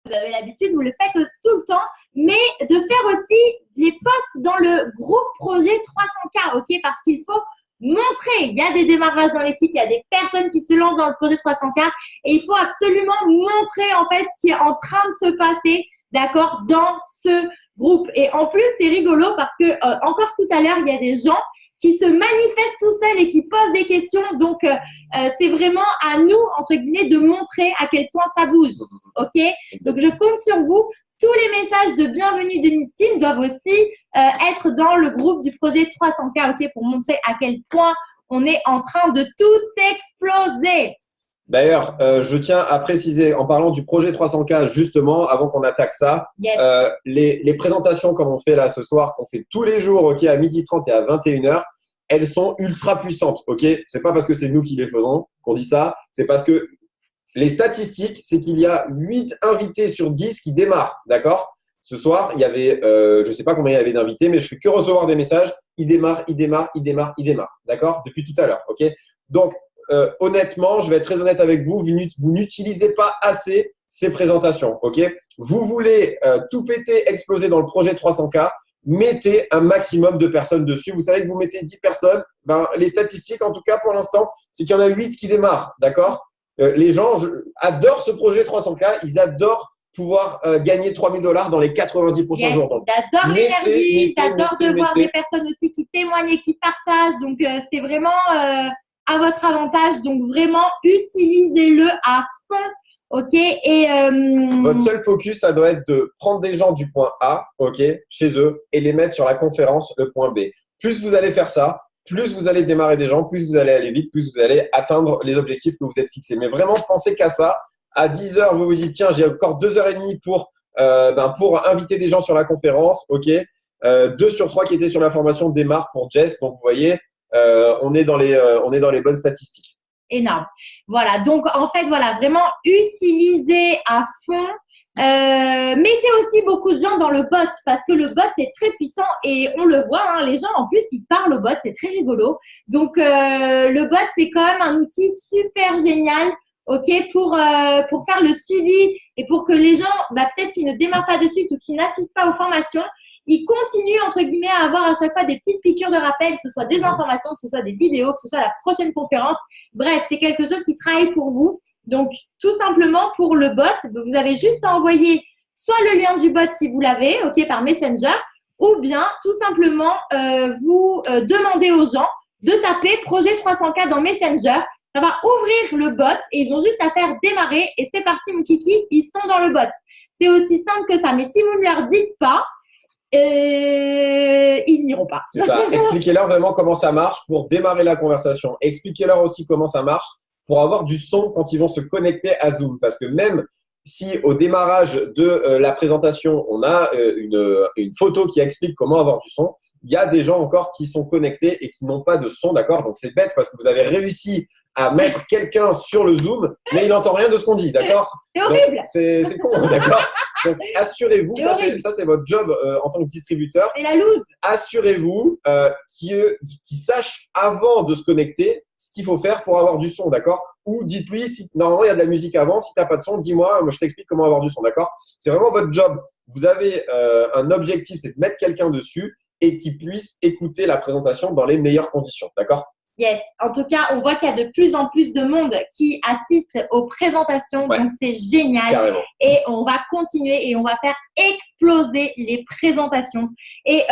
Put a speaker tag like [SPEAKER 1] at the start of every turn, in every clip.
[SPEAKER 1] vous avez l'habitude, vous le faites tout le temps, mais de faire aussi les posts dans le groupe projet 300K, ok? Parce qu'il faut montrer, il y a des démarrages dans l'équipe, il y a des personnes qui se lancent dans le projet 300K et il faut absolument montrer en fait ce qui est en train de se passer, d'accord, dans ce groupe. Et en plus, c'est rigolo parce que encore tout à l'heure, il y a des gens qui se manifestent tout seuls et qui posent des questions. Donc, c'est vraiment à nous, entre guillemets, de montrer à quel point ça bouge, ok? Donc, je compte sur vous. Tous les messages de bienvenue de Nice Team doivent aussi être dans le groupe du projet 300K, ok, pour montrer à quel point on est en train de tout exploser.
[SPEAKER 2] D'ailleurs, je tiens à préciser, en parlant du projet 300K, justement, avant qu'on attaque ça,
[SPEAKER 1] Yes.
[SPEAKER 2] les présentations comme on fait là ce soir, qu'on fait tous les jours, ok, à 12h30 et à 21h, elles sont ultra puissantes, ok? C'est pas parce que c'est nous qui les faisons qu'on dit ça, c'est parce que les statistiques, c'est qu'il y a 8 invités sur 10 qui démarrent, d'accord? Ce soir, il y avait, je sais pas combien il y avait d'invités, mais je fais que recevoir des messages. Il démarre, d'accord? Depuis tout à l'heure, ok? Donc, honnêtement, je vais être très honnête avec vous, vous n'utilisez pas assez ces présentations, ok? Vous voulez tout péter, exploser dans le projet 300K, mettez un maximum de personnes dessus. Vous savez que vous mettez 10 personnes, ben, les statistiques, en tout cas pour l'instant, c'est qu'il y en a 8 qui démarrent, d'accord? Les gens adorent ce projet 300K, ils adorent pouvoir gagner $3000 dans les 90 prochains jours. Donc,
[SPEAKER 1] ils adorent l'énergie, ils adorent de voir des personnes aussi qui témoignent et qui partagent. Donc, c'est vraiment à votre avantage. Donc, vraiment, utilisez-le à fond. Ok, et
[SPEAKER 2] votre seul focus, ça doit être de prendre des gens du point A, ok, chez eux, et les mettre sur la conférence, le point B. Plus vous allez faire ça, plus vous allez démarrer des gens, plus vous allez aller vite, plus vous allez atteindre les objectifs que vous êtes fixés. Mais vraiment, pensez qu'à ça. À 10h, vous vous dites, tiens, j'ai encore 2h30 pour inviter des gens sur la conférence, ok. 2 sur 3 qui étaient sur la formation démarrent pour Jess. Donc, vous voyez, on est dans les bonnes statistiques.
[SPEAKER 1] Énorme. Voilà. Donc, en fait, voilà, vraiment utilisez à fond. Mettez aussi beaucoup de gens dans le bot parce que le bot c'est très puissant et on le voit, hein, les gens en plus ils parlent au bot, c'est très rigolo. Donc le bot c'est quand même un outil super génial, ok, pour faire le suivi et pour que les gens, peut-être ils ne démarrent pas de suite ou qu'ils n'assistent pas aux formations, ils continuent entre guillemets à avoir à chaque fois des petites piqûres de rappel, que ce soit des informations, que ce soit des vidéos, que ce soit la prochaine conférence. Bref, c'est quelque chose qui travaille pour vous. Donc, tout simplement, pour le bot, vous avez juste à envoyer soit le lien du bot si vous l'avez, ok, par Messenger, ou bien tout simplement vous demandez aux gens de taper projet 300K dans Messenger. Ça va ouvrir le bot et ils ont juste à faire démarrer et c'est parti mon kiki, ils sont dans le bot. C'est aussi simple que ça. Mais si vous ne leur dites pas, ils n'iront pas.
[SPEAKER 2] C'est ça. Expliquez-leur vraiment comment ça marche pour démarrer la conversation. Expliquez-leur aussi comment ça marche pour avoir du son quand ils vont se connecter à Zoom. Parce que même si au démarrage de la présentation, on a une photo qui explique comment avoir du son, il y a des gens encore qui sont connectés et qui n'ont pas de son, d'accord? Donc, c'est bête parce que vous avez réussi à mettre quelqu'un sur le Zoom, mais il n'entend rien de ce qu'on dit, d'accord?
[SPEAKER 1] C'est horrible.
[SPEAKER 2] C'est con, d'accord? Donc, assurez-vous, ça c'est votre job en tant que distributeur.
[SPEAKER 1] C'est la loose.
[SPEAKER 2] Assurez-vous qu'ils sachent avant de se connecter ce qu'il faut faire pour avoir du son, d'accord? Ou dites-lui, si normalement il y a de la musique avant, si tu n'as pas de son, dis-moi, moi je t'explique comment avoir du son, d'accord? C'est vraiment votre job. Vous avez un objectif, c'est de mettre quelqu'un dessus et qu'il puisse écouter la présentation dans les meilleures conditions, d'accord?
[SPEAKER 1] Yes. En tout cas, on voit qu'il y a de plus en plus de monde qui assiste aux présentations. Ouais. Donc, c'est génial.
[SPEAKER 2] Carrément.
[SPEAKER 1] Et on va continuer et on va faire exploser les présentations. Et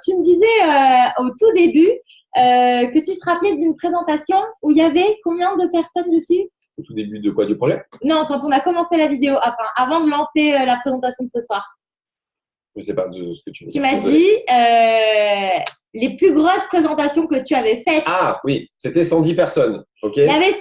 [SPEAKER 1] tu me disais au tout début que tu te rappelais d'une présentation où il y avait combien de personnes dessus?
[SPEAKER 2] Au tout début de quoi? Du projet?
[SPEAKER 1] Non, quand on a commencé la vidéo, enfin, avant de lancer la présentation de ce soir.
[SPEAKER 2] Je ne sais pas de ce que tu veux dire.
[SPEAKER 1] Tu m'as dit les plus grosses présentations que tu avais faites.
[SPEAKER 2] Ah oui, c'était 110 personnes. Okay.
[SPEAKER 1] Il y avait 110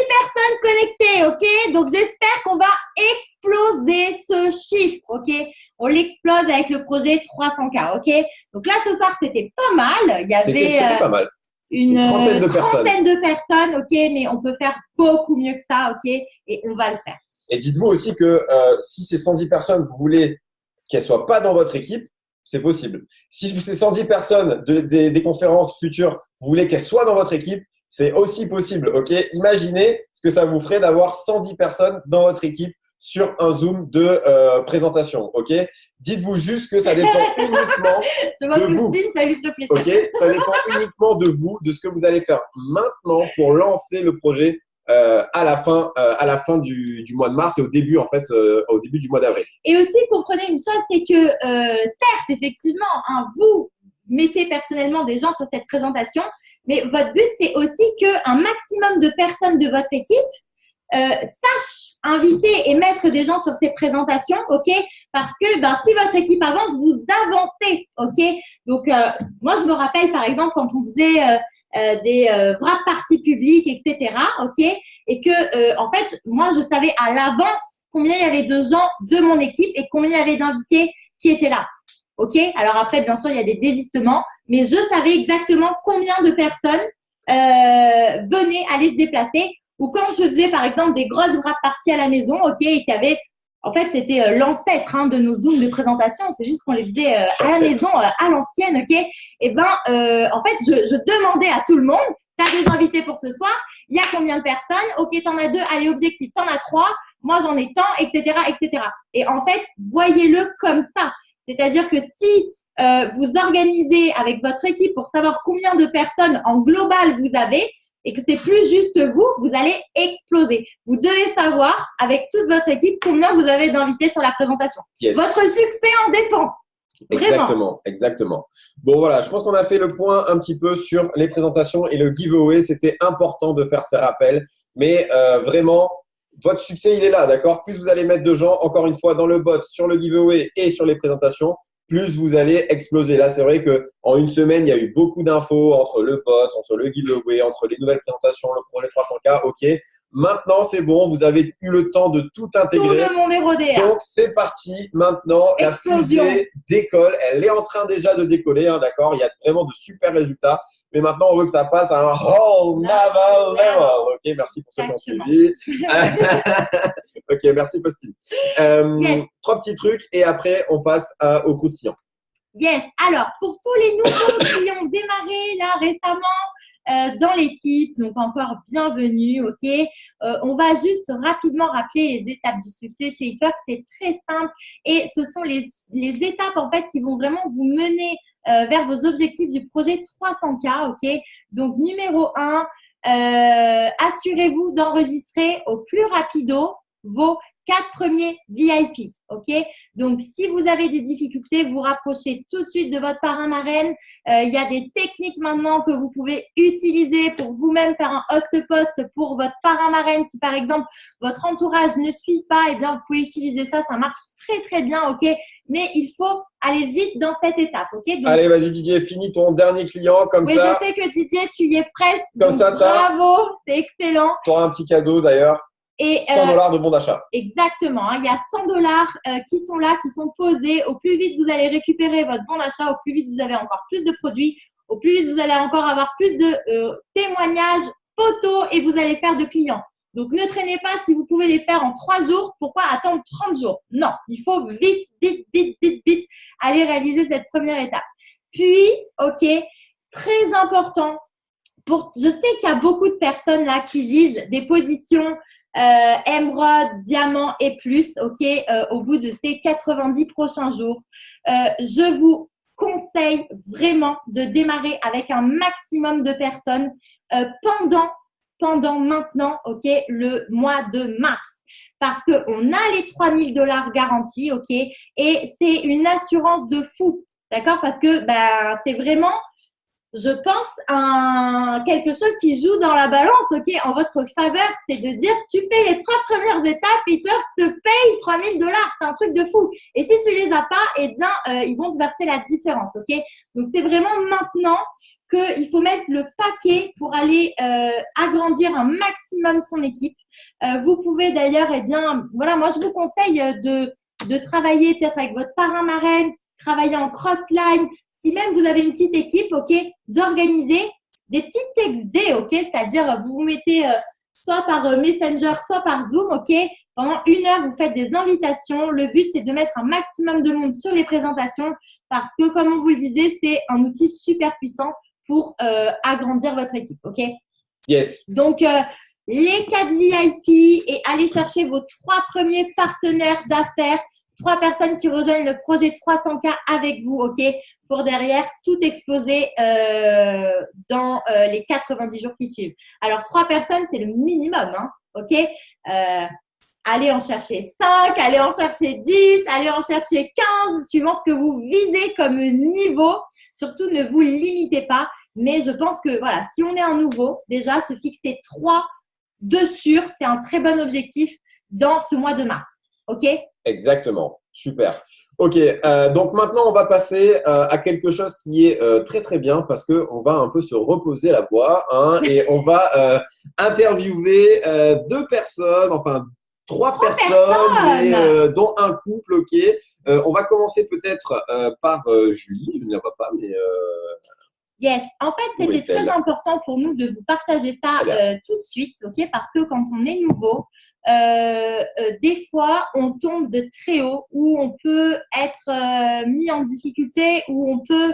[SPEAKER 1] personnes connectées, ok? Donc, j'espère qu'on va exploser ce chiffre, ok? On l'explose avec le projet 300K, ok? Donc là, ce soir, c'était pas mal. Il y avait
[SPEAKER 2] c'était pas mal.
[SPEAKER 1] une trentaine de personnes, ok? Mais on peut faire beaucoup mieux que ça, ok? Et on va le faire.
[SPEAKER 2] Et dites-vous aussi que si ces 110 personnes, vous voulez qu'elles ne soient pas dans votre équipe, c'est possible. Si ces 110 personnes des conférences futures, vous voulez qu'elles soient dans votre équipe, c'est aussi possible. Ok, imaginez ce que ça vous ferait d'avoir 110 personnes dans votre équipe sur un Zoom de présentation, ok? Dites-vous juste que ça dépend uniquement de vous.
[SPEAKER 1] Ça lui fait plaisir.
[SPEAKER 2] Ok, ça dépend uniquement de vous, de ce que vous allez faire maintenant pour lancer le projet à la fin du mois de mars et au début au début du mois d'avril.
[SPEAKER 1] Et aussi, comprenez une chose, c'est que certes, effectivement, hein, vous mettez personnellement des gens sur cette présentation, mais votre but, c'est aussi qu'un maximum de personnes de votre équipe sachent inviter et mettre des gens sur ces présentations, ok? Parce que si votre équipe avance, vous avancez, ok? Donc, moi, je me rappelle, par exemple, quand on faisait des wrap parties publiques, etc., ok? Et que, en fait, moi, je savais à l'avance combien il y avait de gens de mon équipe et combien il y avait d'invités qui étaient là. Ok? Alors après, bien sûr, il y a des désistements, mais je savais exactement combien de personnes venaient aller se déplacer. Ou quand je faisais, par exemple, des grosses wrap parties à la maison, ok, et qu'il y avait, en fait, c'était l'ancêtre de nos Zooms de présentation. C'est juste qu'on les faisait à la maison, à l'ancienne, ok. Et en fait, je demandais à tout le monde, t'as des invités pour ce soir, il y a combien de personnes? Ok, t'en as 2, allez, objectif, t'en as 3, moi j'en ai tant, etc., etc. Et en fait, voyez-le comme ça. C'est-à-dire que si vous organisez avec votre équipe pour savoir combien de personnes en global vous avez et que c'est plus juste vous, vous allez exploser. Vous devez savoir avec toute votre équipe combien vous avez d'invités sur la présentation.
[SPEAKER 2] Yes.
[SPEAKER 1] Votre succès en dépend. Vraiment.
[SPEAKER 2] Exactement. Bon, voilà, je pense qu'on a fait le point un petit peu sur les présentations et le giveaway. C'était important de faire ces rappels, mais vraiment, votre succès, il est là, d'accord? Plus vous allez mettre de gens, encore une fois, dans le bot, sur le giveaway et sur les présentations, plus vous allez exploser. Là, c'est vrai qu'en une semaine, il y a eu beaucoup d'infos entre le bot, entre le giveaway, entre les nouvelles présentations, le projet 300K. OK. Maintenant, c'est bon. Vous avez eu le temps de tout intégrer.
[SPEAKER 1] Tout le monde est rodé.
[SPEAKER 2] Donc, c'est parti. Maintenant,
[SPEAKER 1] explosion.
[SPEAKER 2] La fusée décolle. Elle est en train déjà de décoller, d'accord? Il y a vraiment de super résultats. Mais maintenant, on veut que ça passe à un whole naval level. OK, merci pour ceux qui ont suivi. OK, merci, Postine.
[SPEAKER 1] Yes.
[SPEAKER 2] 3 petits trucs et après, on passe au croustillant.
[SPEAKER 1] Yes. Alors, pour tous les nouveaux qui ont démarré là récemment dans l'équipe, donc encore bienvenue, ok. On va juste rapidement rappeler les étapes du succès chez It-Works. C'est très simple et ce sont les étapes en fait qui vont vraiment vous mener vers vos objectifs du projet 300K, ok. Donc numéro 1, assurez-vous d'enregistrer au plus rapido vos 4 premiers VIP, ok. Donc, si vous avez des difficultés, vous rapprochez tout de suite de votre parrain marraine. Il y a des techniques maintenant que vous pouvez utiliser pour vous-même faire un host-post pour votre parrain marraine. Si par exemple, votre entourage ne suit pas, eh bien, vous pouvez utiliser ça. Ça marche très, très bien, ok. Mais il faut aller vite dans cette étape, ok. Donc,
[SPEAKER 2] allez, vas-y Didier, finis ton dernier client comme ça.
[SPEAKER 1] Oui, je sais que Didier, tu y es presque.
[SPEAKER 2] Comme ça,
[SPEAKER 1] bravo, c'est excellent.
[SPEAKER 2] Tu auras un petit cadeau d'ailleurs. Et $100 de bon d'achat.
[SPEAKER 1] Exactement. Il y a $100 qui sont là, qui sont posés. Au plus vite vous allez récupérer votre bon d'achat, au plus vite vous avez encore plus de produits, au plus vite vous allez encore avoir plus de témoignages, photos et vous allez faire de clients. Donc, ne traînez pas si vous pouvez les faire en 3 jours. Pourquoi attendre 30 jours? Non, il faut vite aller réaliser cette première étape. Puis, ok, très important, je sais qu'il y a beaucoup de personnes là qui visent des positions émeraude, diamant et plus, ok, au bout de ces 90 prochains jours. Je vous conseille vraiment de démarrer avec un maximum de personnes pendant maintenant, ok, le mois de mars. Parce qu'on a les $3000 garantis, ok, et c'est une assurance de fou, d'accord? Parce que c'est vraiment, je pense, quelque chose qui joue dans la balance, ok, en votre faveur, c'est de dire, tu fais les 3 premières étapes, It-Works te paye $3000, c'est un truc de fou. Et si tu les as pas, eh bien, ils vont te verser la différence, ok. Donc, c'est vraiment maintenant qu'il faut mettre le paquet pour aller agrandir un maximum son équipe. Vous pouvez d'ailleurs, eh bien, voilà, moi, je vous conseille de travailler peut-être avec votre parrain marraine, travailler en cross-line. Si même vous avez une petite équipe, ok, d'organiser des petites textes, ok, c'est-à-dire vous vous mettez soit par Messenger, soit par Zoom, ok, pendant 1 heure, vous faites des invitations. Le but, c'est de mettre un maximum de monde sur les présentations parce que, comme on vous le disait, c'est un outil super puissant pour agrandir votre équipe, ok?
[SPEAKER 2] Yes.
[SPEAKER 1] Donc, les 4 VIP et allez chercher vos 3 premiers partenaires d'affaires, 3 personnes qui rejoignent le projet 300K avec vous, ok? Pour derrière tout exploser dans les 90 jours qui suivent. Alors, 3 personnes, c'est le minimum, hein, ok? Allez en chercher 5, allez en chercher 10, allez en chercher 15, suivant ce que vous visez comme niveau. Surtout, ne vous limitez pas. Mais je pense que, voilà, si on est un nouveau, déjà, se fixer 3 de sûr, c'est un très bon objectif dans ce mois de mars. OK?
[SPEAKER 2] Exactement. Super. Ok, donc maintenant on va passer à quelque chose qui est très très bien parce que on va un peu se reposer la voix hein, et on va interviewer 2 personnes, enfin 3 personnes, mais dont un couple. Ok, on va commencer peut-être par Julie. Je ne la vois pas, mais
[SPEAKER 1] Yes. En fait,
[SPEAKER 2] où
[SPEAKER 1] c'était très
[SPEAKER 2] est-elle?
[SPEAKER 1] important pour nous de vous partager ça
[SPEAKER 2] Elle est là.
[SPEAKER 1] tout de suite, ok? Parce que quand on est nouveau, des fois, on tombe de très haut ou on peut être mis en difficulté ou on peut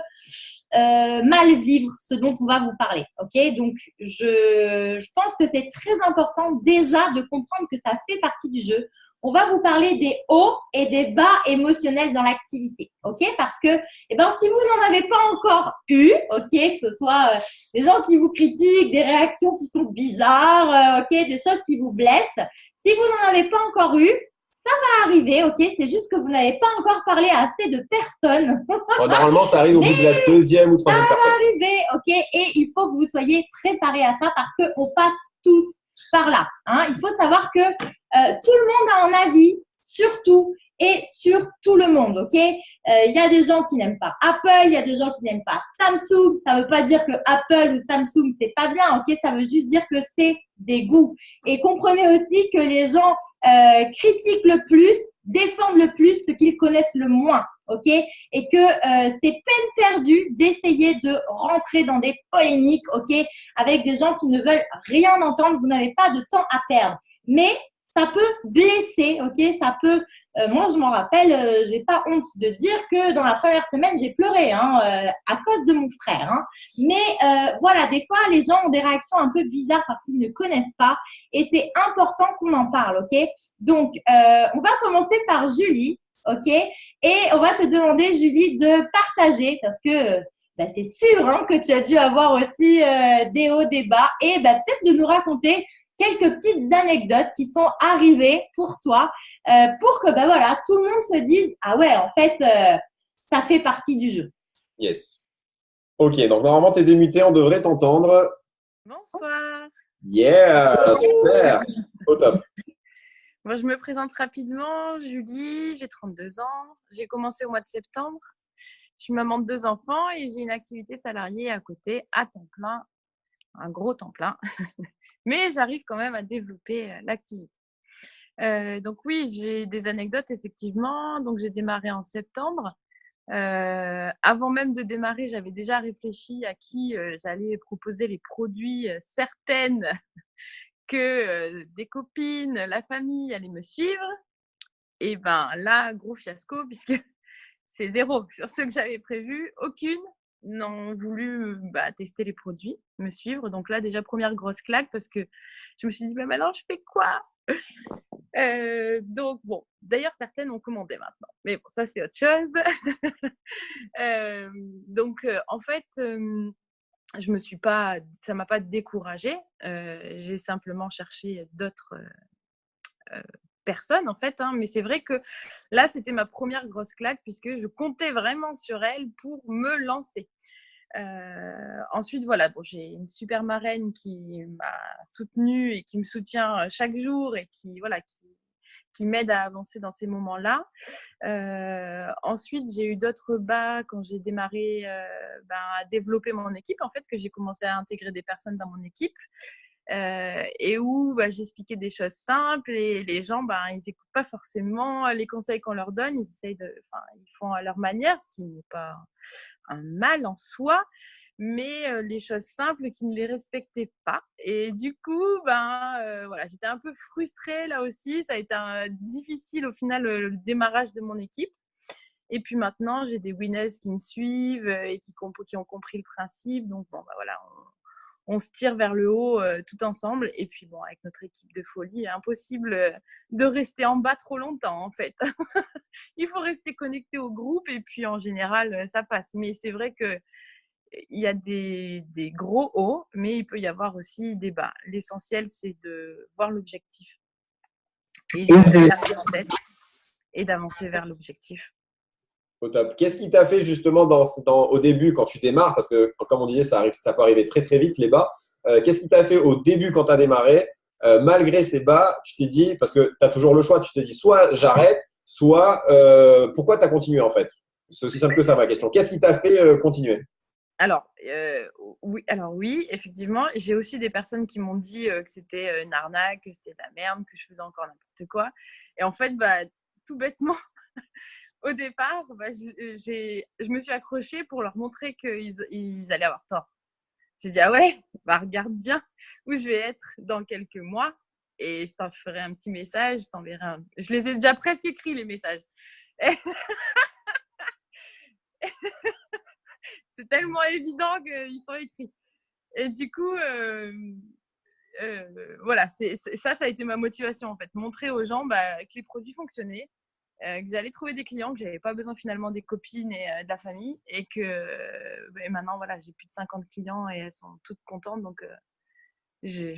[SPEAKER 1] mal vivre ce dont on va vous parler, ok? Donc, je pense que c'est très important déjà de comprendre que ça fait partie du jeu. On va vous parler des hauts et des bas émotionnels dans l'activité, ok? Parce que, eh ben, si vous n'en avez pas encore eu, ok, que ce soit des gens qui vous critiquent, des réactions qui sont bizarres, ok, des choses qui vous blessent, si vous n'en avez pas encore eu, ça va arriver, ok? C'est juste que vous n'avez pas encore parlé à assez de personnes.
[SPEAKER 2] Bon, normalement, ça arrive au bout de la deuxième ou troisième personne.
[SPEAKER 1] Arriver, ok? Et il faut que vous soyez préparés à ça parce qu'on passe tous par là. Hein? Il faut savoir que tout le monde a un avis sur tout et sur tout le monde, ok? Il y a des gens qui n'aiment pas Apple, il y a des gens qui n'aiment pas Samsung. Ça ne veut pas dire que Apple ou Samsung, c'est pas bien, ok? Ça veut juste dire que c'est des goûts. Et comprenez aussi que les gens critiquent le plus, défendent le plus ce qu'ils connaissent le moins, ok? Et que c'est peine perdue d'essayer de rentrer dans des polémiques, ok? Avec des gens qui ne veulent rien entendre. Vous n'avez pas de temps à perdre. Mais ça peut blesser, ok? Ça peut. Moi, je m'en rappelle, j'ai pas honte de dire que dans la première semaine, j'ai pleuré hein, à cause de mon frère. Hein. Mais voilà, des fois, les gens ont des réactions un peu bizarres parce qu'ils ne connaissent pas, et c'est important qu'on en parle, ok? Donc, on va commencer par Julie, ok? Et on va te demander, Julie, de partager parce que bah, c'est sûr hein, que tu as dû avoir aussi des hauts, des bas, et bah, peut-être de nous raconter quelques petites anecdotes qui sont arrivées pour toi pour que bah, voilà, tout le monde se dise « Ah ouais, en fait, ça fait partie du jeu. »
[SPEAKER 2] Yes. Ok, donc normalement, tu es démuté, on devrait t'entendre.
[SPEAKER 3] Bonsoir.
[SPEAKER 2] Yeah, super. Au top.
[SPEAKER 3] Moi, je me présente rapidement. Julie, j'ai 32 ans. J'ai commencé au mois de septembre. Je suis maman de 2 enfants et j'ai une activité salariée à côté, à temps plein, un gros temps plein. Mais j'arrive quand même à développer l'activité. Donc oui, j'ai des anecdotes effectivement. Donc j'ai démarré en septembre. Avant même de démarrer, j'avais déjà réfléchi à qui j'allais proposer les produits certaines que des copines, la famille allaient me suivre. Et ben là, gros fiasco, puisque c'est 0 sur ceux que j'avais prévus. Aucune n'ont voulu tester les produits, me suivre. Donc là, déjà, première grosse claque parce que je me suis dit, mais maintenant, je fais quoi? Donc bon, d'ailleurs, certaines ont commandé maintenant. Mais bon, ça, c'est autre chose. En fait, je me suis pas, ça m'a pas découragée. J'ai simplement cherché d'autres personnes en fait. Hein. Mais c'est vrai que là, c'était ma première grosse claque puisque je comptais vraiment sur elle pour me lancer. Ensuite, voilà, bon, j'ai une super marraine qui m'a soutenue et qui me soutient chaque jour et qui m'aide à avancer dans ces moments-là. Ensuite, j'ai eu d'autres bas quand j'ai démarré à développer mon équipe, en fait, que j'ai commencé à intégrer des personnes dans mon équipe. Et où j'expliquais des choses simples et les gens, ils n'écoutent pas forcément les conseils qu'on leur donne. Ils font à leur manière, ce qui n'est pas un mal en soi, mais les choses simples qui ne les respectaient pas. Et du coup, voilà, j'étais un peu frustrée là aussi. Ça a été difficile au final le démarrage de mon équipe. Et puis maintenant, j'ai des winners qui me suivent et qui ont compris le principe. Donc, bon, voilà, on se tire vers le haut tout ensemble. Et puis, bon, avec notre équipe de folie, impossible de rester en bas trop longtemps, en fait. Il faut rester connecté au groupe et puis, en général, ça passe. Mais c'est vrai qu'il y a des gros hauts, mais il peut y avoir aussi des bas. L'essentiel, c'est de voir l'objectif et de garder en tête et d'avancer vers l'objectif.
[SPEAKER 2] Au top. Qu'est-ce qui t'a fait justement au début quand tu démarres? Parce que, comme on disait, ça peut arriver très très vite les bas. Qu'est-ce qui t'a fait au début quand tu as démarré, malgré ces bas, tu t'es dit, parce que tu as toujours le choix, tu t'es dit soit j'arrête, soit pourquoi tu as continué en fait? C'est aussi simple que ça ma question. Qu'est-ce qui t'a fait continuer?
[SPEAKER 3] Alors oui, effectivement, j'ai aussi des personnes qui m'ont dit que c'était une arnaque, que c'était de la merde, que je faisais encore n'importe quoi. Et en fait, tout bêtement, au départ, je me suis accrochée pour leur montrer qu'ils allaient avoir tort. J'ai dit, ah ouais, regarde bien où je vais être dans quelques mois et je t'en ferai un petit message, je t'enverrai Je les ai déjà presque écrits, les messages. C'est tellement évident qu'ils sont écrits. Et du coup, voilà, ça a été ma motivation en fait. Montrer aux gens que les produits fonctionnaient, que j'allais trouver des clients, que j'avais pas besoin finalement des copines et de la famille et que maintenant voilà, j'ai plus de 50 clients et elles sont toutes contentes. Donc, je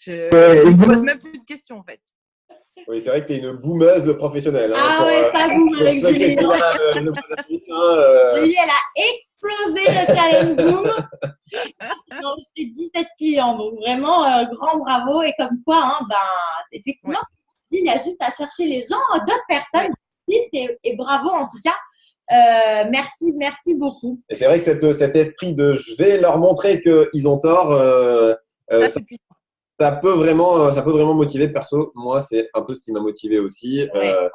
[SPEAKER 3] me pose même plus de questions en fait.
[SPEAKER 2] Oui, c'est vrai que tu es une boumeuse professionnelle.
[SPEAKER 1] Ah ouais, ça boum avec Julie. Julie, elle a explosé le challenge boom. J'ai enregistré 17 clients, donc vraiment grand bravo. Et comme quoi, effectivement, il y a juste à chercher les gens, d'autres personnes, et bravo en tout cas. Merci beaucoup.
[SPEAKER 2] Et c'est vrai que cet esprit de je vais leur montrer qu'ils ont tort, ça peut vraiment motiver. Perso, moi, c'est un peu ce qui m'a motivé aussi.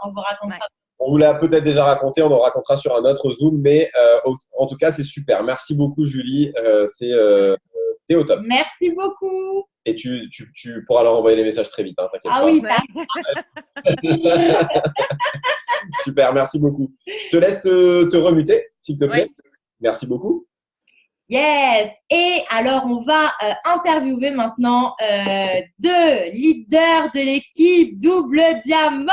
[SPEAKER 1] On vous racontera.
[SPEAKER 2] On vous l'a peut-être déjà raconté, on en racontera sur un autre Zoom, mais en tout cas, c'est super. Merci beaucoup, Julie. T'es au top.
[SPEAKER 1] Merci beaucoup.
[SPEAKER 2] Et tu pourras leur envoyer les messages très vite, hein, t'inquiète pas.
[SPEAKER 1] Oui, ça.
[SPEAKER 2] Super, merci beaucoup. Je te laisse te remuter, s'il te plaît. Merci beaucoup.
[SPEAKER 1] Yes. Et alors, on va interviewer maintenant deux leaders de l'équipe Double Diamant,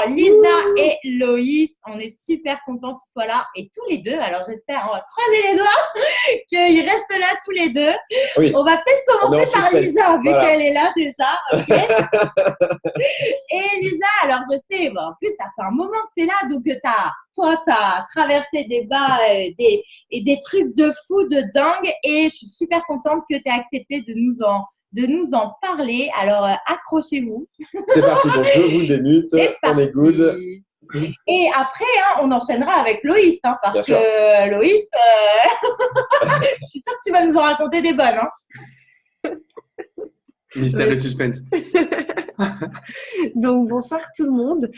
[SPEAKER 1] Lisa et Loïs. On est super contents qu'ils soient là et tous les deux. Alors, j'espère, on va croiser les doigts qu'ils restent là tous les deux.
[SPEAKER 2] Oui.
[SPEAKER 1] On va peut-être commencer par Lisa, vu qu'elle est là déjà. Okay. Et Lisa, alors je sais, en plus, ça fait un moment que tu es là, donc toi, tu as traversé des bas et des trucs de fou, de dingue. Et je suis super contente que tu aies accepté de nous en parler. Alors, accrochez-vous.
[SPEAKER 2] C'est parti, donc je vous démute. On est good.
[SPEAKER 1] Et après, on enchaînera avec Loïs, parce que Loïs, je suis sûre que tu vas nous en raconter des bonnes.
[SPEAKER 4] Mystère et suspense.
[SPEAKER 5] Donc, bonsoir tout le monde.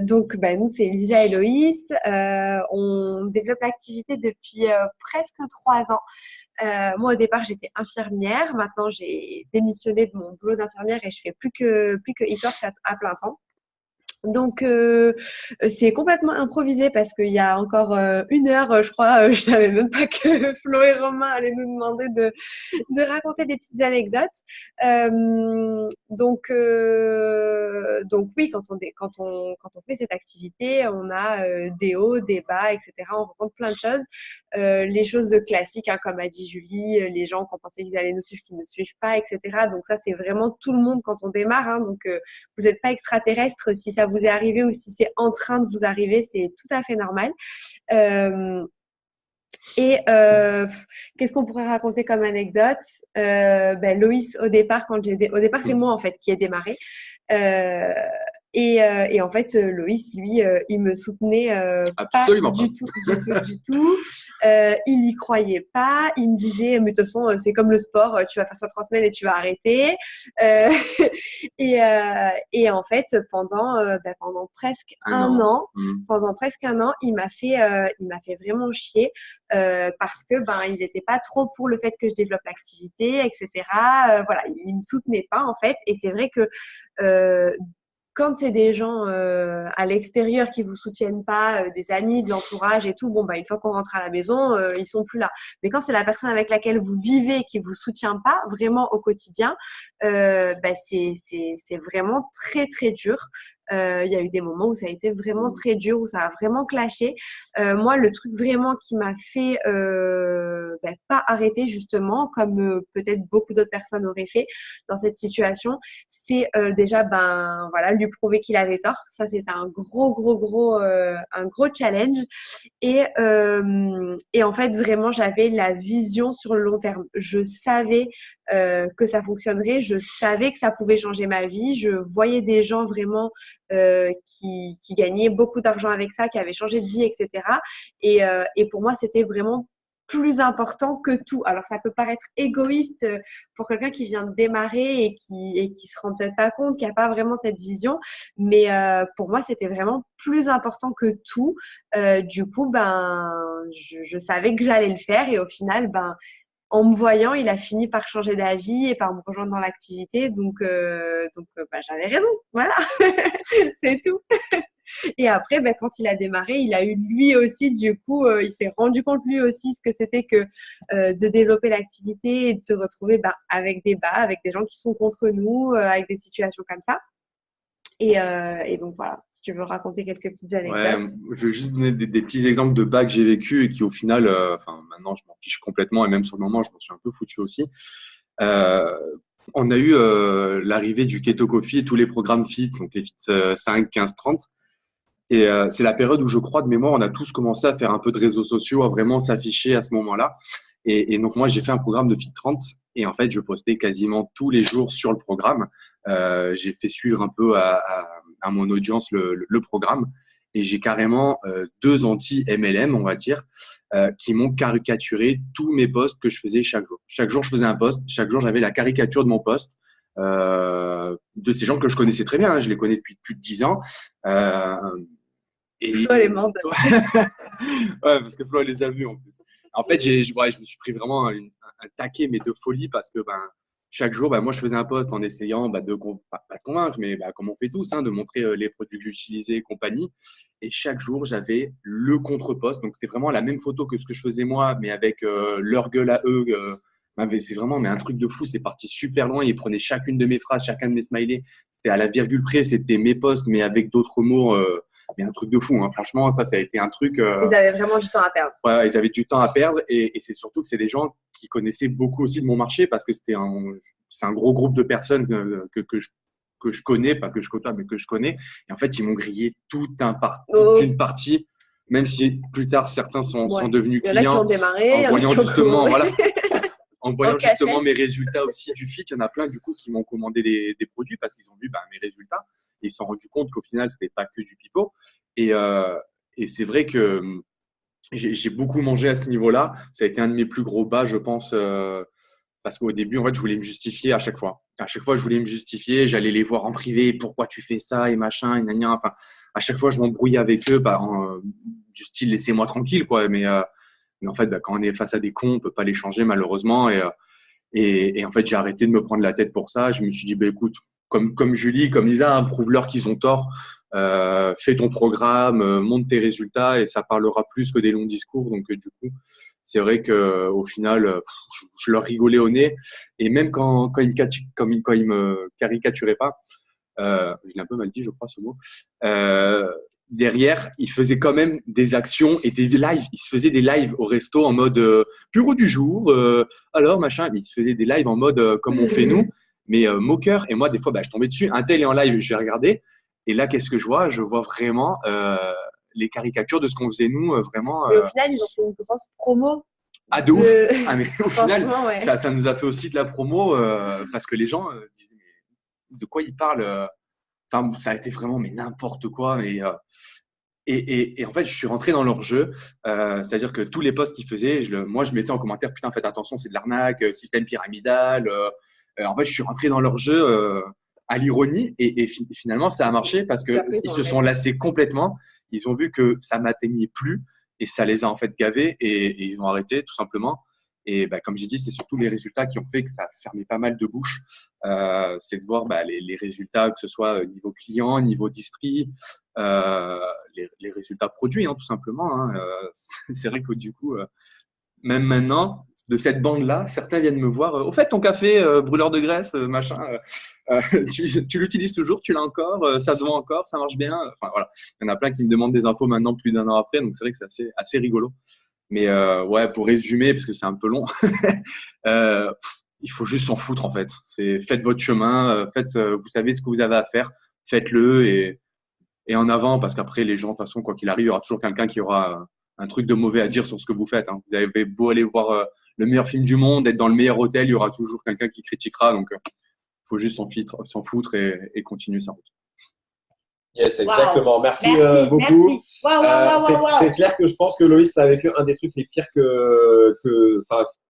[SPEAKER 5] Donc, nous, c'est Lisa et Loïs. On développe l'activité depuis presque 3 ans. Moi, au départ, j'étais infirmière. Maintenant, j'ai démissionné de mon boulot d'infirmière et je fais plus que e-talks à plein temps. Donc, c'est complètement improvisé parce qu'il y a encore 1 heure, je crois, je savais même pas que Flo et Romain allaient nous demander de raconter des petites anecdotes. Donc oui, quand on fait cette activité, on a des hauts, des bas, etc. On rencontre plein de choses. Les choses classiques, comme a dit Julie, les gens qu'on pensait qu'ils allaient nous suivre, qui ne suivent pas, etc. Donc ça, c'est vraiment tout le monde quand on démarre. Donc, vous n'êtes pas extraterrestre si ça vous est arrivé ou si c'est en train de vous arriver, c'est tout à fait normal. Qu'est-ce qu'on pourrait raconter comme anecdote? Loïs, au départ, c'est moi en fait qui ai démarré. Et en fait, Loïs, lui, il me soutenait
[SPEAKER 4] absolument
[SPEAKER 5] pas du tout. Il y croyait pas. Il me disait, mais de toute façon, c'est comme le sport, tu vas faire ça 3 semaines et tu vas arrêter. Et en fait, pendant presque un an, il m'a fait vraiment chier parce que il n'était pas trop pour le fait que je développe l'activité, etc. Voilà, il me soutenait pas en fait. Et c'est vrai que quand c'est des gens à l'extérieur qui vous soutiennent pas, des amis, de l'entourage et tout, bon bah une fois qu'on rentre à la maison, ils sont plus là. Mais quand c'est la personne avec laquelle vous vivez qui vous soutient pas vraiment au quotidien, bah c'est vraiment très très dur. Il y a eu des moments où ça a été vraiment très dur, où ça a vraiment clashé. Moi, le truc vraiment qui m'a fait pas arrêter justement, comme peut-être beaucoup d'autres personnes auraient fait dans cette situation, c'est déjà voilà, lui prouver qu'il avait tort. Ça, c'est un gros challenge. Et en fait, vraiment, j'avais la vision sur le long terme. Je savais que ça fonctionnerait, je savais que ça pouvait changer ma vie. Je voyais des gens vraiment qui gagnaient beaucoup d'argent avec ça, qui avaient changé de vie, etc. Et pour moi, c'était vraiment plus important que tout. Alors, ça peut paraître égoïste pour quelqu'un qui vient de démarrer et qui se rend peut-être pas compte, qui a pas vraiment cette vision. Mais pour moi, c'était vraiment plus important que tout. Du coup, je savais que j'allais le faire et au final, en me voyant, il a fini par changer d'avis et par me rejoindre dans l'activité. Donc, j'avais raison. Voilà, c'est tout. Et après, quand il a démarré, il a eu lui aussi, du coup, il s'est rendu compte lui aussi ce que c'était que de développer l'activité et de se retrouver avec des bas, avec des gens qui sont contre nous, avec des situations comme ça. Et donc voilà, si tu veux raconter quelques petites anecdotes.
[SPEAKER 4] Ouais, je vais juste donner des petits exemples de bas que j'ai vécu et qui au final, maintenant je m'en fiche complètement et même sur le moment je m'en suis un peu foutu aussi. On a eu l'arrivée du Keto Coffee et tous les programmes FIT, donc les FIT 5, 15, 30. Et c'est la période où je crois de mémoire, on a tous commencé à faire un peu de réseaux sociaux, à vraiment s'afficher à ce moment-là. Et donc moi, j'ai fait un programme de FIT 30 et en fait, je postais quasiment tous les jours sur le programme. J'ai fait suivre un peu à mon audience le programme et j'ai carrément deux anti-MLM, on va dire, qui m'ont caricaturé tous mes posts que je faisais chaque jour. Chaque jour, je faisais un post. Chaque jour, j'avais la caricature de mon post. De ces gens que je connaissais très bien, hein, je les connais depuis plus de 10 ans.
[SPEAKER 5] Et Flo, les mondes.
[SPEAKER 4] Ouais, parce que Flo, elle les a vus en plus. En fait, je me suis pris vraiment un taquet, mais de folie, parce que chaque jour, moi, je faisais un post en essayant pas de convaincre, mais comme on fait tous, hein, de montrer les produits que j'utilisais et compagnie. Et chaque jour, j'avais le contre-post. Donc, c'était vraiment la même photo que ce que je faisais moi, mais avec leur gueule à eux. C'est vraiment un truc de fou. C'est parti super loin. Ils prenaient chacune de mes phrases, chacun de mes smileys. C'était à la virgule près. C'était mes posts, mais avec d'autres mots. Mais un truc de fou, hein. Franchement, ça a été un truc.
[SPEAKER 5] Ils avaient vraiment du temps à perdre.
[SPEAKER 4] Ouais, ils avaient du temps à perdre et c'est surtout que c'est des gens qui connaissaient beaucoup aussi de mon marché parce que c'est un gros groupe de personnes que je connais, pas que je côtoie, mais que je connais. Et en fait, ils m'ont grillé toute une partie, même si plus tard certains sont devenus clients.
[SPEAKER 5] Il y en a qui ont démarré,
[SPEAKER 4] en voyant justement, en voyant justement
[SPEAKER 5] cachette.
[SPEAKER 4] mes résultats aussi du FIT, il y en a plein du coup qui m'ont commandé des produits parce qu'ils ont vu mes résultats. Et ils se sont rendus compte qu'au final, c'était pas que du pipeau. Et c'est vrai que j'ai beaucoup mangé à ce niveau-là. Ça a été un de mes plus gros bas, je pense, parce qu'au début, en fait, je voulais me justifier à chaque fois. À chaque fois, je voulais me justifier. J'allais les voir en privé. Pourquoi tu fais ça et machin et gna. Enfin, à chaque fois, je m'embrouillais avec eux, du style laissez-moi tranquille, quoi. Mais en fait, quand on est face à des cons, on peut pas les changer malheureusement. Et en fait, j'ai arrêté de me prendre la tête pour ça. Je me suis dit, écoute, comme Julie, comme Lisa, hein, prouve-leur qu'ils ont tort. Fais ton programme, monte tes résultats et ça parlera plus que des longs discours. Donc, du coup, c'est vrai qu'au final, je leur rigolais au nez. Et même quand ils me caricaturaient pas, je l'ai un peu mal dit, je crois, ce mot. Derrière, ils faisaient quand même des actions et des lives. Ils se faisaient des lives au resto en mode bureau du jour. Alors, machin. Ils se faisaient des lives en mode comme on fait nous, mais moqueur. Et moi, des fois, je tombais dessus. Un tel est en live, je vais regarder. Et là, qu'est-ce que je vois? Je vois vraiment les caricatures de ce qu'on faisait nous, vraiment.
[SPEAKER 5] Mais au final, ils ont fait une grosse promo.
[SPEAKER 4] Ah, de ouf! Ah, mais au final,
[SPEAKER 5] ouais.
[SPEAKER 4] ça nous a fait aussi de la promo parce que les gens disaient mais de quoi ils parlent? Enfin, ça a été vraiment mais n'importe quoi. Et en fait, je suis rentré dans leur jeu. C'est-à-dire que tous les posts qu'ils faisaient, moi, je mettais en commentaire putain, faites attention, c'est de l'arnaque, système pyramidal. En fait, je suis rentré dans leur jeu à l'ironie et finalement, ça a marché parce qu'ils se sont lassés complètement. Ils ont vu que ça m'atteignait plus et ça les a en fait gavés et ils ont arrêté tout simplement. Et comme j'ai dit, c'est surtout les résultats qui ont fait que ça a fermé pas mal de bouches. C'est de voir les résultats, que ce soit niveau client, niveau distri, les résultats produits, hein, tout simplement. Hein. C'est vrai que du coup, même maintenant, de cette bande-là, certains viennent me voir. Au fait, ton café brûleur de graisse, machin, tu l'utilises toujours, tu l'as encore, ça se vend encore, ça marche bien. Enfin voilà, il y en a plein qui me demandent des infos maintenant, plus d'1 an après. Donc c'est vrai que c'est assez rigolo. Mais ouais, pour résumer, parce que c'est un peu long, il faut juste s'en foutre en fait. Faites votre chemin, vous savez ce que vous avez à faire, faites-le et en avant, parce qu'après les gens, de toute façon, quoi qu'il arrive, il y aura toujours quelqu'un qui aura un truc de mauvais à dire sur ce que vous faites. Hein. Vous avez beau aller voir le meilleur film du monde, être dans le meilleur hôtel, il y aura toujours quelqu'un qui critiquera. Donc, il faut juste s'en foutre et continuer sa route.
[SPEAKER 2] Yes, exactement.
[SPEAKER 1] Wow.
[SPEAKER 2] Merci beaucoup.
[SPEAKER 1] Merci. Wow.
[SPEAKER 2] C'est clair que je pense que Loïs a vécu un des trucs les pires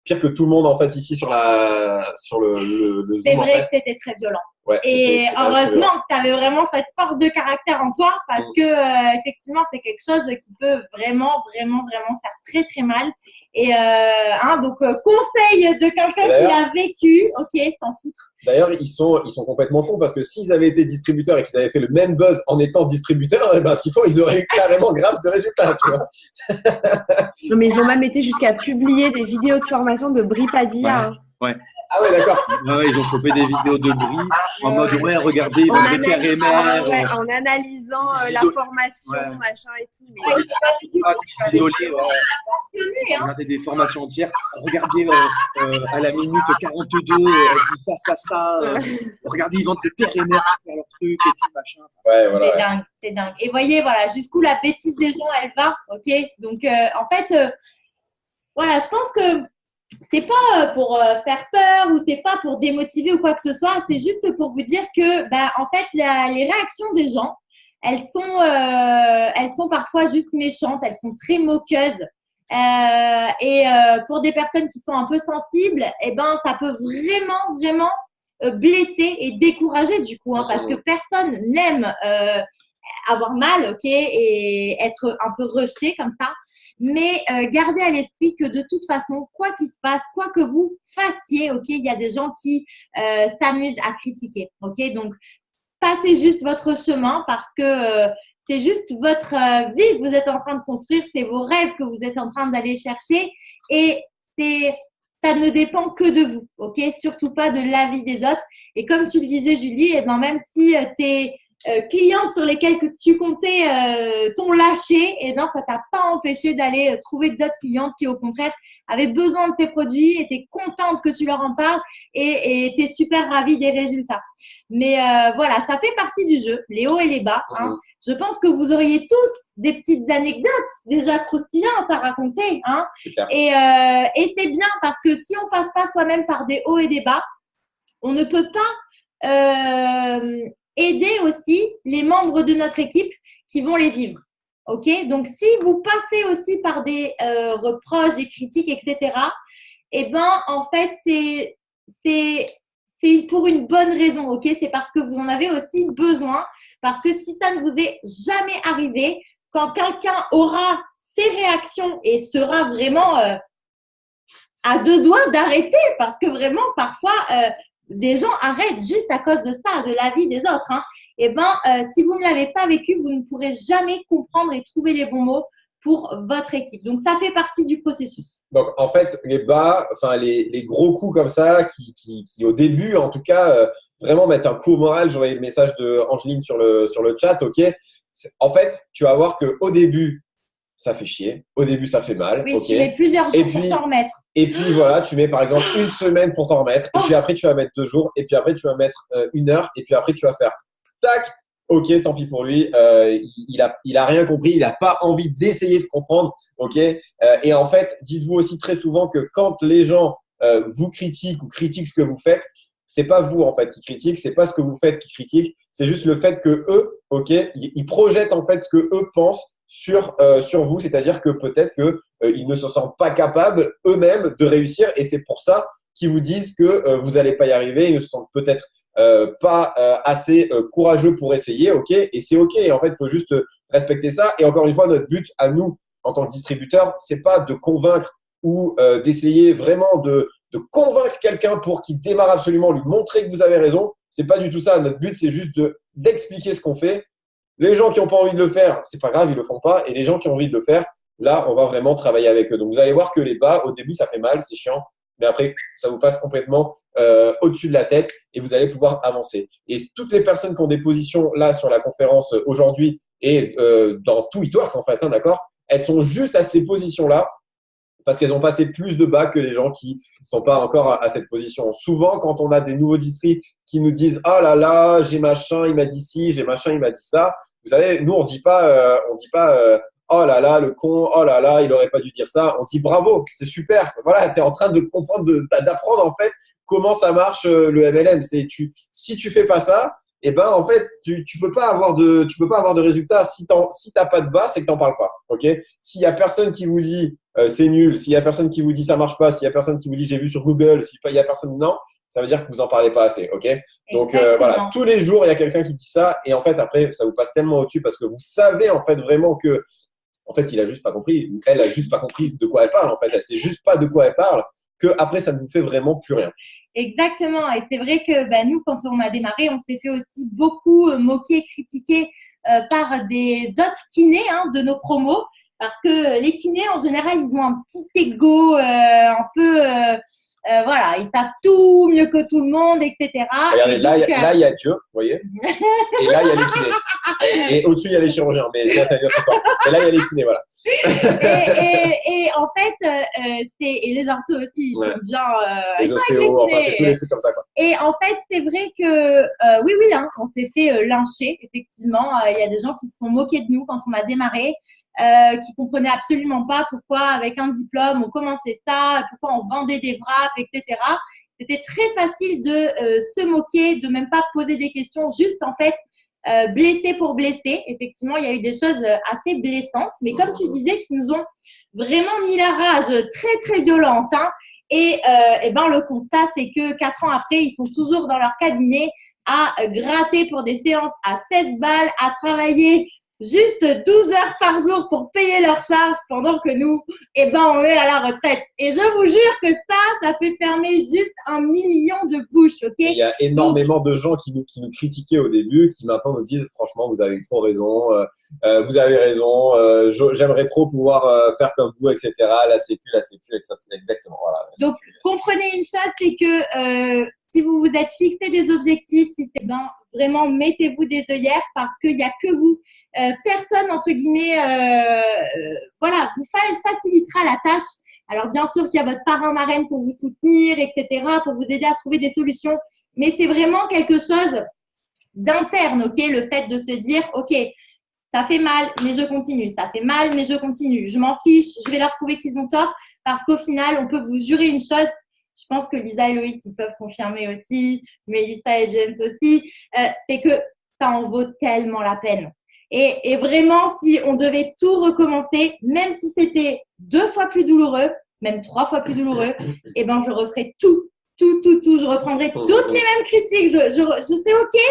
[SPEAKER 2] pire que tout le monde en fait ici sur le Zoom.
[SPEAKER 1] C'est vrai
[SPEAKER 2] en fait.
[SPEAKER 1] que c'était très violent.
[SPEAKER 2] Ouais,
[SPEAKER 1] et heureusement que tu avais vraiment cette force de caractère en toi parce que effectivement, c'est quelque chose qui peut vraiment faire très très mal. Et donc conseil de quelqu'un qui l'a vécu, ok, s'en foutre.
[SPEAKER 2] D'ailleurs, ils sont complètement cons parce que s'ils avaient été distributeurs et qu'ils avaient fait le même buzz en étant distributeurs, s'il faut, ils auraient eu carrément grave de résultats, tu vois.
[SPEAKER 5] Non, mais ils ont même été jusqu'à publier des vidéos de formation de Bri Padilla.
[SPEAKER 4] Ouais.
[SPEAKER 2] Ah ouais, d'accord.
[SPEAKER 4] Ouais, ils ont chopé des vidéos de Bri en mode ouais, regardez, ils vont mettre RMR.
[SPEAKER 5] En analysant la formation, machin et tout.
[SPEAKER 4] Isolé, regardez des formations entières. Regardez à la minute 42, elle dit ça. Regardez, ils vendent des RMR pour faire leur truc et tout, machin.
[SPEAKER 2] Ouais, voilà.
[SPEAKER 1] C'est dingue. Et voyez, voilà, jusqu'où la bêtise des gens, elle va, ok. Donc, en fait, voilà, je pense que c'est pas pour faire peur ou c'est pas pour démotiver ou quoi que ce soit, c'est juste pour vous dire que en fait les réactions des gens, elles sont parfois juste méchantes, elles sont très moqueuses et pour des personnes qui sont un peu sensibles, ça peut vraiment blesser et décourager du coup, parce que personne n'aime avoir mal, ok, et être un peu rejeté comme ça. Mais gardez à l'esprit que de toute façon, quoi qu'il se passe, quoi que vous fassiez, ok, il y a des gens qui s'amusent à critiquer, ok. Donc, passez juste votre chemin parce que c'est juste votre vie que vous êtes en train de construire, c'est vos rêves que vous êtes en train d'aller chercher et ça ne dépend que de vous, ok. Surtout pas de l'avis des autres. Et comme tu le disais, Julie, même si tes clientes sur lesquelles que tu comptais t'ont lâché, ça t'a pas empêché d'aller trouver d'autres clientes qui au contraire avaient besoin de tes produits, étaient contentes que tu leur en parles et étaient super ravies des résultats. Mais voilà, ça fait partie du jeu, les hauts et les bas. Hein. Je pense que vous auriez tous des petites anecdotes déjà croustillantes à raconter. Hein.
[SPEAKER 2] C'est clair.
[SPEAKER 1] Et c'est bien parce que si on passe pas soi-même par des hauts et des bas, on ne peut pas aider aussi les membres de notre équipe qui vont les vivre. Ok, donc si vous passez aussi par des reproches, des critiques, etc., en fait, c'est pour une bonne raison. Ok, c'est parce que vous en avez aussi besoin. Parce que si ça ne vous est jamais arrivé, quand quelqu'un aura ses réactions et sera vraiment à deux doigts d'arrêter, parce que vraiment, parfois, des gens arrêtent juste à cause de ça, de l'avis des autres. Hein. Si vous ne l'avez pas vécu, vous ne pourrez jamais comprendre et trouver les bons mots pour votre équipe. Donc, ça fait partie du processus.
[SPEAKER 2] Donc, en fait, les gros coups comme ça, qui au début, en tout cas, vraiment mettre un coup au moral. J'aurais le message de Angeline sur le chat, ok. En fait, tu vas voir qu'au début, ça fait chier. Au début, ça fait mal.
[SPEAKER 1] Oui,
[SPEAKER 2] okay.
[SPEAKER 1] Tu mets plusieurs jours pour t'en remettre.
[SPEAKER 2] Et puis, voilà, tu mets par exemple 1 semaine pour t'en remettre. Et puis après, tu vas mettre 2 jours. Et puis après, tu vas mettre 1 heure. Et puis après, tu vas faire tac. Ok, tant pis pour lui. Il a rien compris. Il n'a pas envie d'essayer de comprendre. Ok. Et en fait, dites-vous aussi très souvent que quand les gens vous critiquent ou critiquent ce que vous faites, c'est pas vous en fait qui critiquent, c'est pas ce que vous faites qui critique. C'est juste le fait que eux, ok, ils projettent en fait ce que eux pensent sur vous, c'est-à-dire que peut-être que ils ne se sentent pas capables eux-mêmes de réussir et c'est pour ça qu'ils vous disent que vous n'allez pas y arriver, ils ne se sentent peut-être pas assez courageux pour essayer, ok, et c'est ok. Et en fait, il faut juste respecter ça. Et encore une fois, notre but à nous en tant que distributeur, c'est pas de convaincre ou d'essayer vraiment de convaincre quelqu'un pour qu'il démarre absolument, lui montrer que vous avez raison. C'est pas du tout ça. Notre but, c'est juste d'expliquer ce qu'on fait. Les gens qui n'ont pas envie de le faire, c'est pas grave, ils le font pas. Et les gens qui ont envie de le faire, là, on va vraiment travailler avec eux. Donc, vous allez voir que les bas, au début, ça fait mal, c'est chiant. Mais après, ça vous passe complètement au-dessus de la tête et vous allez pouvoir avancer. Et toutes les personnes qui ont des positions là sur la conférence aujourd'hui et dans tout It-Works, en fait, hein, d'accord, elles sont juste à ces positions-là parce qu'elles ont passé plus de bas que les gens qui ne sont pas encore à cette position. Souvent, quand on a des nouveaux districts qui nous disent « Oh là là, j'ai machin, il m'a dit ci, j'ai machin, il m'a dit ça », vous savez, nous, on dit pas oh là là, le con, oh là là, il aurait pas dû dire ça. On dit bravo, c'est super. Voilà, tu es en train de comprendre, d'apprendre en fait comment ça marche le MLM. Si tu fais pas ça, eh ben en fait, tu peux pas avoir de résultats. Si t'as pas de bas, c'est que t'en parles pas. Ok? S'il y a personne qui vous dit c'est nul, s'il y a personne qui vous dit ça marche pas, s'il y a personne qui vous dit j'ai vu sur Google, s'il y a personne, non, ça veut dire que vous en parlez pas assez. Ok? Donc voilà, tous les jours il y a quelqu'un qui dit ça et en fait après ça vous passe tellement au-dessus parce que vous savez en fait vraiment que en fait, il a juste pas compris, ou elle a juste pas compris de quoi elle parle. En fait, elle sait juste pas de quoi elle parle, que après ça ne vous fait vraiment plus rien.
[SPEAKER 1] Exactement. Et c'est vrai que nous, quand on a démarré, on s'est fait aussi beaucoup moquer, critiquer par d'autres kinés de nos promos, parce que les kinés en général, ils ont un petit ego, un peu, voilà, ils savent tout mieux que tout le monde, etc.
[SPEAKER 2] Regardez, là, il y a Dieu, vous voyez, et là, il y a les kinés. Et au-dessus, il y a les chirurgiens, mais ça, c'est une autre histoire. Et là, il y a les kinés, voilà.
[SPEAKER 1] et en fait, et les orthos aussi, ils sont bien.
[SPEAKER 2] Les ostéos, enfin, c'est tous les trucs comme ça, quoi.
[SPEAKER 1] Et en fait, c'est vrai que, oui, on s'est fait lyncher, effectivement. Il y a des gens qui se sont moqués de nous quand on a démarré, qui comprenaient absolument pas pourquoi, avec un diplôme, on commençait ça, pourquoi on vendait des wraps, etc. C'était très facile de se moquer, de même pas poser des questions, juste en fait, blessé pour blesser. Effectivement, il y a eu des choses assez blessantes, mais comme tu disais, qui nous ont vraiment mis la rage très, très violente. Et le constat, c'est que 4 ans après, ils sont toujours dans leur cabinet à gratter pour des séances à 16 balles, à travailler juste 12 heures par jour pour payer leurs charges pendant que nous, on est à la retraite. Et je vous jure que ça fait fermer juste 1 million de bouches, ok?
[SPEAKER 2] Il y a énormément de gens qui nous critiquaient au début, qui maintenant nous disent franchement, vous avez trop raison, vous avez raison, j'aimerais trop pouvoir faire comme vous, etc. La sécu, etc. Exactement. Voilà.
[SPEAKER 1] Donc, comprenez une chose, c'est que si vous vous êtes fixé des objectifs, si c'est vraiment mettez-vous des œillères parce qu'il n'y a que vous. Personne, entre guillemets, vous facilitera la tâche. Alors, bien sûr qu'il y a votre parrain-marraine pour vous soutenir, etc., pour vous aider à trouver des solutions. Mais c'est vraiment quelque chose d'interne, ok? Le fait de se dire, ok, ça fait mal, mais je continue. Ça fait mal, mais je continue. Je m'en fiche, je vais leur prouver qu'ils ont tort. Parce qu'au final, on peut vous jurer une chose. Je pense que Lisa et Loïs, ils peuvent confirmer aussi, Mélissa et James aussi. C'est que ça en vaut tellement la peine. Et vraiment, si on devait tout recommencer, même si c'était 2 fois plus douloureux, même 3 fois plus douloureux, je referais tout. Je reprendrais toutes les mêmes critiques. Je sais OK,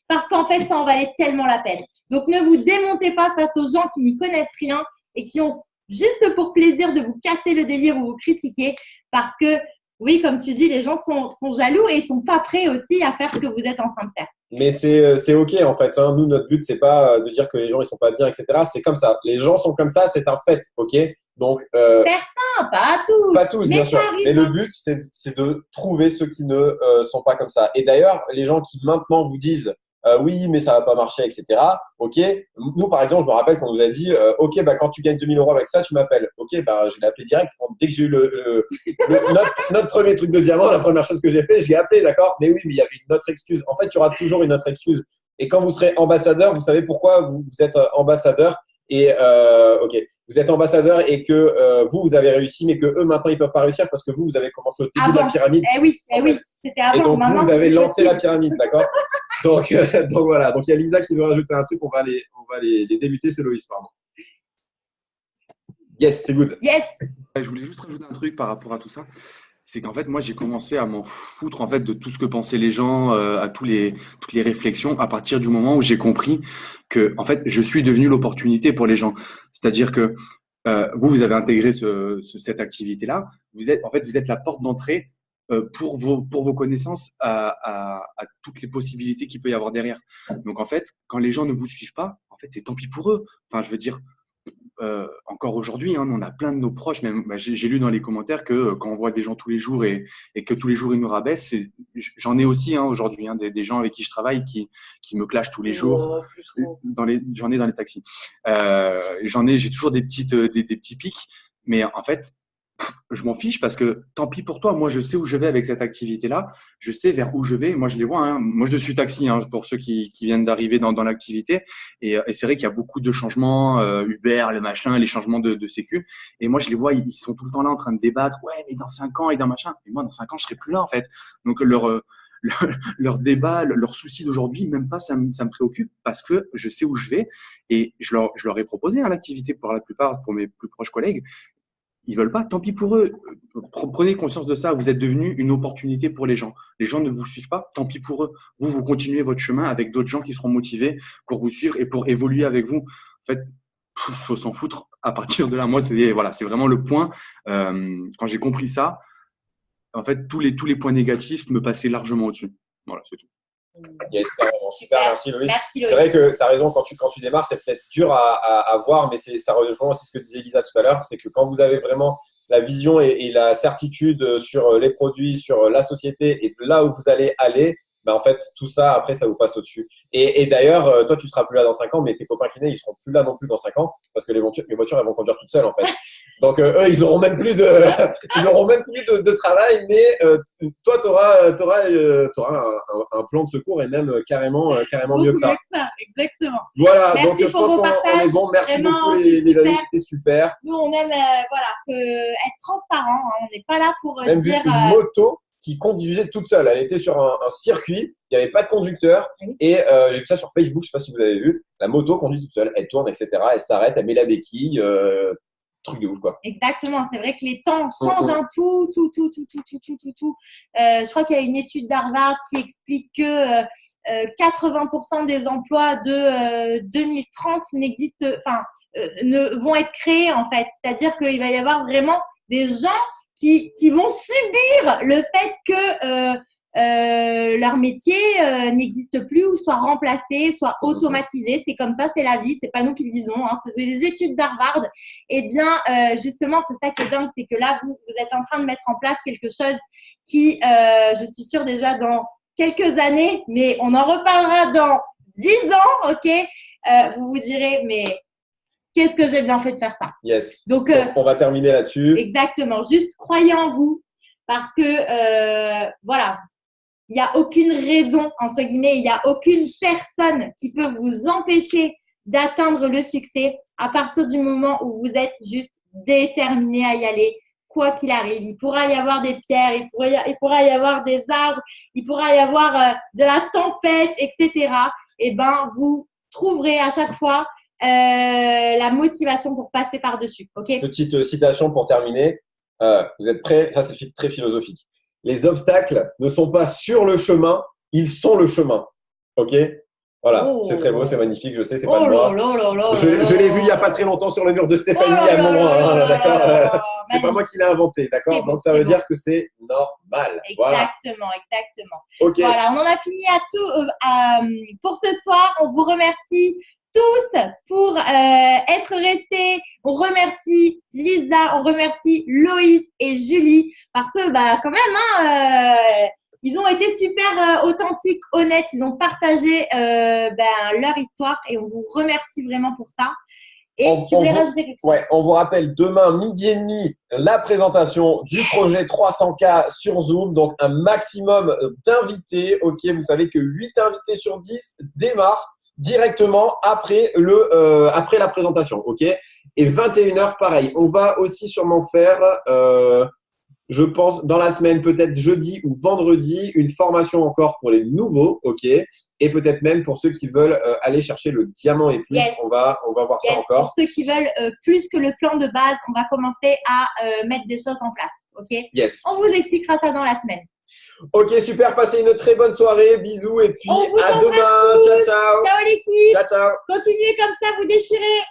[SPEAKER 1] parce qu'en fait, ça en valait tellement la peine. Donc, ne vous démontez pas face aux gens qui n'y connaissent rien et qui ont juste pour plaisir de vous casser le délire ou vous critiquer, parce que oui, comme tu dis, les gens sont jaloux et ils sont pas prêts aussi à faire ce que vous êtes en train de faire.
[SPEAKER 2] Mais c'est OK en fait. Nous, notre but, c'est pas de dire que les gens ils sont pas bien, etc. C'est comme ça. Les gens sont comme ça, c'est un fait. OK. Donc
[SPEAKER 1] certains, pas tous.
[SPEAKER 2] Pas tous, bien sûr. Mais le but, c'est de trouver ceux qui ne sont pas comme ça. Et d'ailleurs, les gens qui maintenant vous disent oui, mais ça va pas marcher, etc. OK. Nous, par exemple, je me rappelle qu'on nous a dit OK, quand tu gagnes 2000 € avec ça, tu m'appelles. OK, je l'ai appelé direct. Dès que j'ai eu notre premier truc de diamant, la première chose que j'ai fait, je l'ai appelé, d'accord. Mais oui, mais il y avait une autre excuse. En fait, il y aura toujours une autre excuse. Et quand vous serez ambassadeur, vous savez pourquoi vous êtes ambassadeur. Et OK, vous êtes ambassadeur et que vous avez réussi, mais que eux maintenant ils peuvent pas réussir parce que vous avez commencé au début de la pyramide.
[SPEAKER 1] Eh oui, c'était avant.
[SPEAKER 2] Et donc
[SPEAKER 1] maintenant,
[SPEAKER 2] vous avez lancé la pyramide, d'accord. donc voilà. Donc il y a Lisa qui veut rajouter un truc. On va les débuter. C'est Loïs, pardon. Yes, c'est good.
[SPEAKER 1] Yes.
[SPEAKER 4] Je voulais juste rajouter un truc par rapport à tout ça. C'est qu'en fait, moi, j'ai commencé à m'en foutre en fait de tout ce que pensaient les gens, à toutes les réflexions, à partir du moment où j'ai compris que, en fait, je suis devenu l'opportunité pour les gens. C'est-à-dire que vous avez intégré cette activité-là. Vous êtes la porte d'entrée pour vos connaissances à toutes les possibilités qu'il peut y avoir derrière. Donc, en fait, quand les gens ne vous suivent pas, en fait, c'est tant pis pour eux. Enfin, je veux dire, encore aujourd'hui, hein, on a plein de nos proches, même j'ai lu dans les commentaires que quand on voit des gens tous les jours et que tous les jours ils nous rabaissent, j'en ai aussi aujourd'hui, hein, des gens avec qui je travaille qui me clashent tous les jours. J'en ai dans les taxis. J'ai toujours des petits pics, mais en fait, je m'en fiche parce que tant pis pour toi. Moi, je sais où je vais avec cette activité-là. Je sais vers où je vais. Moi, je les vois. Hein. Moi, je suis taxi pour ceux qui viennent d'arriver dans l'activité. Et c'est vrai qu'il y a beaucoup de changements, Uber, le machin, les changements de sécu. Et moi, je les vois. Ils sont tout le temps là en train de débattre. Ouais, mais dans 5 ans et dans machin. Et moi, dans 5 ans, je serai plus là en fait. Donc leur débat, leur souci d'aujourd'hui, même pas ça me préoccupe parce que je sais où je vais et je leur ai proposé l'activité pour la plupart, pour mes plus proches collègues. Ils veulent pas, tant pis pour eux. Prenez conscience de ça. Vous êtes devenu une opportunité pour les gens. Les gens ne vous suivent pas, tant pis pour eux. Vous continuez votre chemin avec d'autres gens qui seront motivés pour vous suivre et pour évoluer avec vous. En fait, faut s'en foutre à partir de là. Moi, c'est vraiment le point. Quand j'ai compris ça, en fait, tous les points négatifs me passaient largement au-dessus. Voilà, c'est tout.
[SPEAKER 2] Yes, super, merci Loïs. C'est vrai que tu as raison, quand tu démarres, c'est peut-être dur à voir, mais ça rejoint aussi ce que disait Elisa tout à l'heure, c'est que quand vous avez vraiment la vision et la certitude sur les produits, sur la société et là où vous allez aller, en fait, tout ça, après, ça vous passe au-dessus. Et d'ailleurs, toi, tu seras plus là dans 5 ans, mais tes copains kinés, ils seront plus là non plus dans 5 ans parce que les voitures, elles vont conduire toutes seules, en fait. Donc, eux, ils auront même plus de travail, mais toi, tu auras un plan de secours et même carrément mieux que ça.
[SPEAKER 1] Exactement.
[SPEAKER 2] Voilà,
[SPEAKER 1] merci
[SPEAKER 2] donc je pense qu'on est bon. Merci beaucoup, les amis, c'était super.
[SPEAKER 1] Nous, on aime être transparent. Hein. On n'est pas là pour
[SPEAKER 2] même
[SPEAKER 1] dire…
[SPEAKER 2] Vu une moto qui conduisait toute seule. Elle était sur un circuit, il n'y avait pas de conducteur. Oui. Et j'ai vu ça sur Facebook, je ne sais pas si vous avez vu. La moto conduit toute seule, elle tourne, etc. Elle s'arrête, elle met la béquille. Truc de ouf, quoi.
[SPEAKER 1] Exactement, c'est vrai que les temps changent un tout. Je crois qu'il y a une étude d'Harvard qui explique que 80% des emplois de 2030 vont être créés, en fait. C'est-à-dire qu'il va y avoir vraiment des gens qui vont subir le fait que leur métier n'existe plus ou soit remplacé, soit automatisé. C'est comme ça, c'est la vie, c'est pas nous qui le disons, hein. C'est des études d'Harvard. Et bien, justement, c'est ça qui est dingue, c'est que là, vous êtes en train de mettre en place quelque chose qui, je suis sûre déjà dans quelques années, mais on en reparlera dans 10 ans, ok, vous vous direz, mais qu'est-ce que j'ai bien fait de faire ça.
[SPEAKER 2] Yes. Donc, on va terminer là-dessus.
[SPEAKER 1] Exactement. Juste croyez en vous parce que, voilà, il n'y a aucune raison, entre guillemets, il n'y a aucune personne qui peut vous empêcher d'atteindre le succès à partir du moment où vous êtes juste déterminé à y aller, quoi qu'il arrive. Il pourra y avoir des pierres, il pourra y avoir des arbres, il pourra y avoir de la tempête, etc. Et ben, vous trouverez à chaque fois la motivation pour passer par-dessus. Okay ?
[SPEAKER 2] Petite citation pour terminer. Vous êtes prêts ? Ça, c'est très philosophique. Les obstacles ne sont pas sur le chemin, ils sont le chemin. Ok ? Voilà, c'est très beau, c'est magnifique, je sais, c'est pas de moi. Je l'ai vu il n'y a pas très longtemps sur le mur de Stéphanie à Montbrun, d'accord ? C'est pas moi qui l'ai inventé, d'accord ? Donc ça veut dire que c'est normal.
[SPEAKER 1] Exactement. Okay. Voilà, on en a fini pour ce soir. On vous remercie tous pour être restés. On remercie Lisa, on remercie Loïs et Julie parce que quand même ils ont été super authentiques, honnêtes, ils ont partagé leur histoire et on vous remercie vraiment pour ça. Et tu voulais rajouter quelque chose ?
[SPEAKER 2] Ouais, on vous rappelle demain 12h30 la présentation du projet 300K sur Zoom, donc un maximum d'invités. Ok, vous savez que 8 invités sur 10 démarrent directement après la présentation, ok. Et 21h, pareil. On va aussi sûrement faire, je pense, dans la semaine, peut-être jeudi ou vendredi, une formation encore pour les nouveaux, ok. Et peut-être même pour ceux qui veulent aller chercher le diamant et plus. Yes. On va voir ça encore.
[SPEAKER 1] Pour ceux qui veulent plus que le plan de base, on va commencer à mettre des choses en place, ok.
[SPEAKER 2] Yes.
[SPEAKER 1] On vous expliquera ça dans la semaine.
[SPEAKER 2] Ok, super. Passez une très bonne soirée. Bisous et puis à demain. Ciao.
[SPEAKER 1] Ciao l'équipe.
[SPEAKER 2] Ciao.
[SPEAKER 1] Continuez comme ça, vous déchirez.